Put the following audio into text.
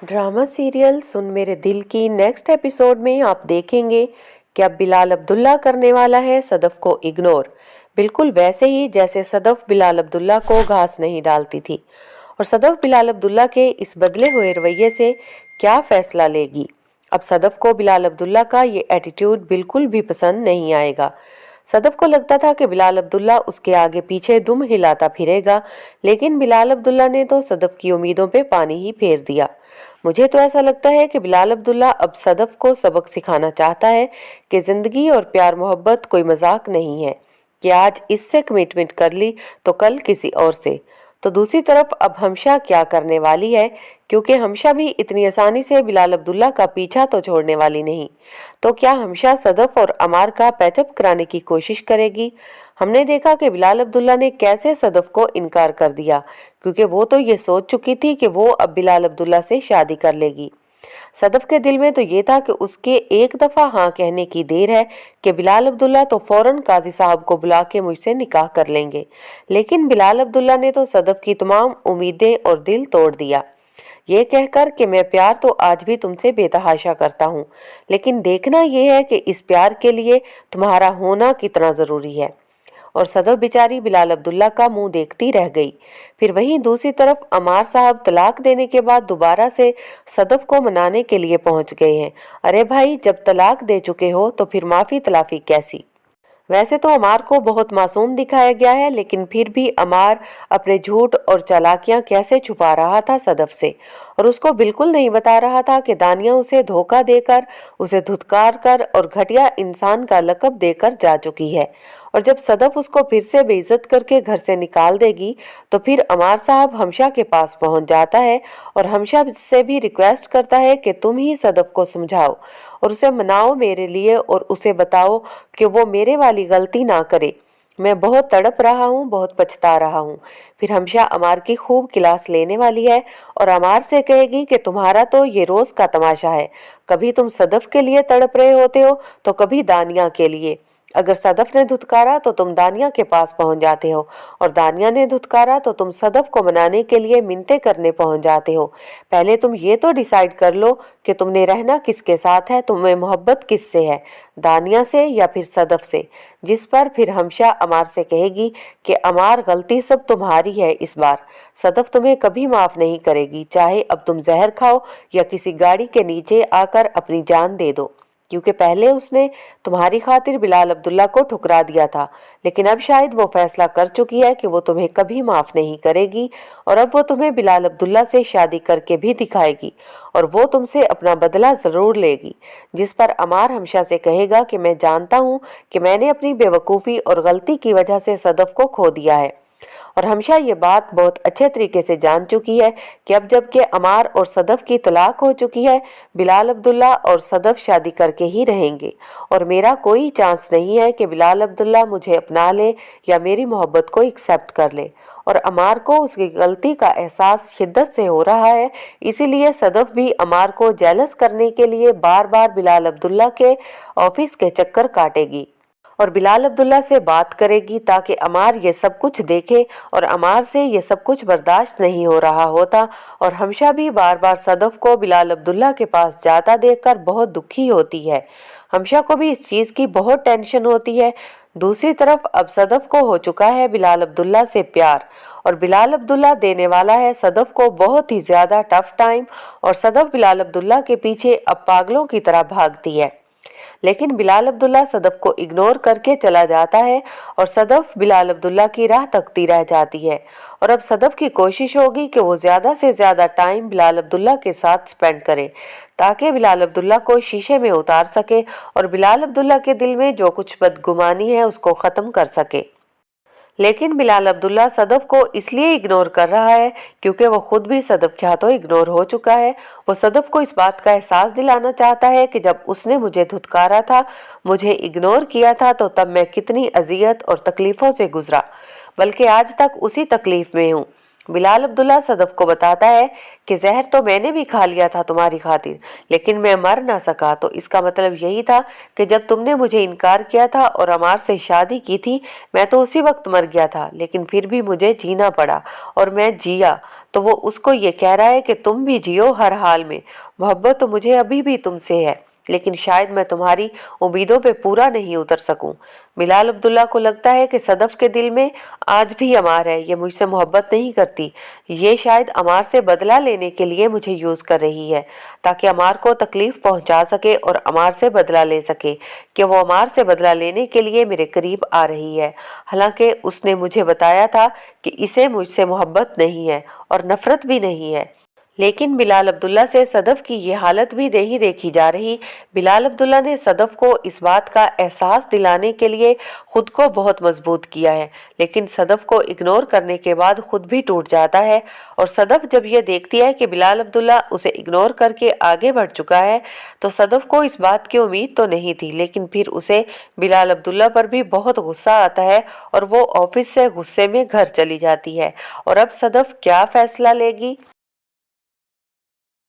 Drama serial सुन मेरे दिल की नेक्स्ट एपिसोड में आप देखेंगे कि अब बिलाल अब्दुल्ला करने वाला है सदफ को इग्नोर, बिल्कुल वैसे ही जैसे सदफ बिलाल अब्दुल्ला को घास नहीं डालती थी। और सदफ बिलाल अब्दुल्ला के इस बदले हुए रवैये से क्या फैसला लेगी। अब सदफ को बिलाल अब्दुल्ला का ये एटीट्यूड बिल्कुल भी पसंद नहीं आएगा। सदफ को लगता था कि बिलाल अब्दुल्ला उसके आगे पीछे दुम हिलाता फिरेगा, लेकिन बिलाल अब्दुल्ला ने तो सदफ की उम्मीदों पे पानी ही फेर दिया। मुझे तो ऐसा लगता है कि बिलाल अब्दुल्ला अब सदफ को सबक सिखाना चाहता है कि जिंदगी और प्यार मोहब्बत कोई मजाक नहीं है, कि आज इससे कमिटमेंट कर ली तो कल किसी और से। तो दूसरी तरफ अब हमशा क्या करने वाली है, क्योंकि हमशा भी इतनी आसानी से बिलाल अब्दुल्ला का पीछा तो छोड़ने वाली नहीं। तो क्या हमशा सदफ और अमार का पैचअप कराने की कोशिश करेगी। हमने देखा कि बिलाल अब्दुल्ला ने कैसे सदफ को इनकार कर दिया, क्योंकि वो तो ये सोच चुकी थी कि वो अब बिलाल अब्दुल्ला से शादी कर लेगी। सदफ के दिल में तो ये था कि उसके एक दफ़ा हाँ कहने की देर है कि बिलाल अब्दुल्ला तो फौरन काजी साहब को बुला के मुझसे निकाह कर लेंगे, लेकिन बिलाल अब्दुल्ला ने तो सदफ की तमाम उम्मीदें और दिल तोड़ दिया, ये कहकर कि मैं प्यार तो आज भी तुमसे बेतहाशा करता हूँ, लेकिन देखना यह है कि इस प्यार के लिए तुम्हारा होना कितना ज़रूरी है। और सदफ बेचारी बिलाल अब्दुल्ला का मुंह देखती रह गई। फिर वहीं दूसरी तरफ अमार साहब तलाक देने के बाद दोबारा से सदफ को मनाने के लिए पहुंच गए हैं। अरे भाई, जब तलाक दे चुके हो तो फिर माफ़ी तलाफी कैसी। वैसे तो अमार को बहुत मासूम दिखाया गया है, लेकिन फिर भी अमार अपने झूठ और चालाकियां कैसे छुपा रहा था सदफ से, और उसको बिल्कुल नहीं बता रहा था कि दानिया उसे धोखा देकर, उसे धुतकार कर और घटिया इंसान का लक़ब देकर जा चुकी है। और जब सदफ उसको फिर से बेइज्जत करके घर से निकाल देगी तो फिर अमार साहब हमशा के पास पहुंच जाता है और हमशा से भी रिक्वेस्ट करता है कि तुम ही सदफ को समझाओ और उसे मनाओ मेरे लिए, और उसे बताओ कि वो मेरे वाली गलती ना करे। मैं बहुत तड़प रहा हूँ, बहुत पछता रहा हूँ। फिर हमशा अमार की खूब क्लास लेने वाली है और अमार से कहेगी कि तुम्हारा तो ये रोज़ का तमाशा है, कभी तुम सदफ के लिए तड़प रहे होते हो तो कभी दानिया के लिए। अगर सदफ ने धुतकारा तो तुम दानिया के पास पहुंच जाते हो, और दानिया ने धुतकारा तो तुम सदफ को मनाने के लिए मिन्नतें करने पहुंच जाते हो। पहले तुम ये तो डिसाइड कर लो कि तुमने रहना किसके साथ है, तुम्हें मोहब्बत किससे है, दानिया से या फिर सदफ से। जिस पर फिर हमशा अमार से कहेगी कि अमार, गलती सब तुम्हारी है इस बार, सदफ तुम्हें कभी माफ़ नहीं करेगी, चाहे अब तुम जहर खाओ या किसी गाड़ी के नीचे आकर अपनी जान दे दो, क्योंकि पहले उसने तुम्हारी खातिर बिलाल अब्दुल्ला को ठुकरा दिया था, लेकिन अब शायद वो फैसला कर चुकी है कि वो तुम्हें कभी माफ़ नहीं करेगी, और अब वो तुम्हें बिलाल अब्दुल्ला से शादी करके भी दिखाएगी और वो तुमसे अपना बदला ज़रूर लेगी। जिस पर अमार हमशा से कहेगा कि मैं जानता हूँ कि मैंने अपनी बेवकूफ़ी और गलती की वजह से सदफ को खो दिया है, और हमशा ये बात बहुत अच्छे तरीके से जान चुकी है कि अब जबकि अमार और सदफ की तलाक हो चुकी है, बिलाल अब्दुल्ला और सदफ शादी करके ही रहेंगे, और मेरा कोई चांस नहीं है कि बिलाल अब्दुल्ला मुझे अपना ले या मेरी मोहब्बत को एक्सेप्ट कर ले। और अमार को उसकी गलती का एहसास शिद्दत से हो रहा है, इसीलिए सदफ भी अमार को जेलस करने के लिए बार बार बिलाल अब्दुल्ला के ऑफिस के चक्कर काटेगी और बिलाल अब्दुल्ला से बात करेगी, ताकि अमार ये सब कुछ देखे, और अमार से ये सब कुछ बर्दाश्त नहीं हो रहा होता। और हमशा भी बार बार सदफ को बिलाल अब्दुल्ला के पास जाता देखकर बहुत दुखी होती है। हमशा को भी इस चीज़ की बहुत टेंशन होती है। दूसरी तरफ अब सदफ को हो चुका है बिलाल अब्दुल्ला से प्यार, और बिलाल अब्दुल्ला देने वाला है सदफ को बहुत ही ज़्यादा टफ टाइम, और सदफ बिलाल अब्दुल्ला के पीछे अब पागलों की तरह भागती है। लेकिन बिलाल अब्दुल्ला सदफ को इग्नोर करके चला जाता है और सदफ बिलाल अब्दुल्ला की राह तकती रह जाती है। और अब सदफ की कोशिश होगी कि वो ज़्यादा से ज़्यादा टाइम बिलाल अब्दुल्ला के साथ स्पेंड करे, ताकि बिलाल अब्दुल्ला को शीशे में उतार सके और बिलाल अब्दुल्ला के दिल में जो कुछ बदगुमानी है उसको ख़त्म कर सके। लेकिन बिलाल अब्दुल्ला सदफ को इसलिए इग्नोर कर रहा है क्योंकि वो खुद भी सदफ के हाथों इग्नोर हो चुका है। वो सदफ को इस बात का एहसास दिलाना चाहता है कि जब उसने मुझे धुतकारा था, मुझे इग्नोर किया था, तो तब मैं कितनी अजियत और तकलीफ़ों से गुजरा, बल्कि आज तक उसी तकलीफ़ में हूँ। बिलाल अब्दुल्ला सदफ को बताता है कि जहर तो मैंने भी खा लिया था तुम्हारी खातिर, लेकिन मैं मर ना सका। तो इसका मतलब यही था कि जब तुमने मुझे इनकार किया था और अमार से शादी की थी, मैं तो उसी वक्त मर गया था, लेकिन फिर भी मुझे जीना पड़ा और मैं जिया। तो वो उसको ये कह रहा है कि तुम भी जियो हर हाल में, मोहब्बत तो मुझे अभी भी तुमसे है, लेकिन शायद मैं तुम्हारी उम्मीदों पे पूरा नहीं उतर सकूं। बिलाल अब्दुल्ला को लगता है कि सदफ के दिल में आज भी अमार है, ये मुझसे मोहब्बत नहीं करती, ये शायद अमार से बदला लेने के लिए मुझे यूज कर रही है, ताकि अमार को तकलीफ पहुंचा सके और अमार से बदला ले सके, कि वो अमार से बदला लेने के लिए मेरे करीब आ रही है। हालांकि उसने मुझे बताया था कि इसे मुझसे मोहब्बत नहीं है और नफरत भी नहीं है। लेकिन बिलाल अब्दुल्ला से सदफ की ये हालत भी नहीं देखी जा रही। बिलाल अब्दुल्ला ने सदफ को इस बात का एहसास दिलाने के लिए खुद को बहुत मजबूत किया है, लेकिन सदफ को इग्नोर करने के बाद खुद भी टूट जाता है। और सदफ जब ये देखती है कि बिलाल अब्दुल्ला उसे इग्नोर करके आगे बढ़ चुका है, तो सदफ को इस बात की उम्मीद तो नहीं थी, लेकिन फिर उसे बिलाल अब्दुल्ला पर भी बहुत गुस्सा आता है और वो ऑफिस से गुस्से में घर चली जाती है। और अब सदफ क्या फैसला लेगी?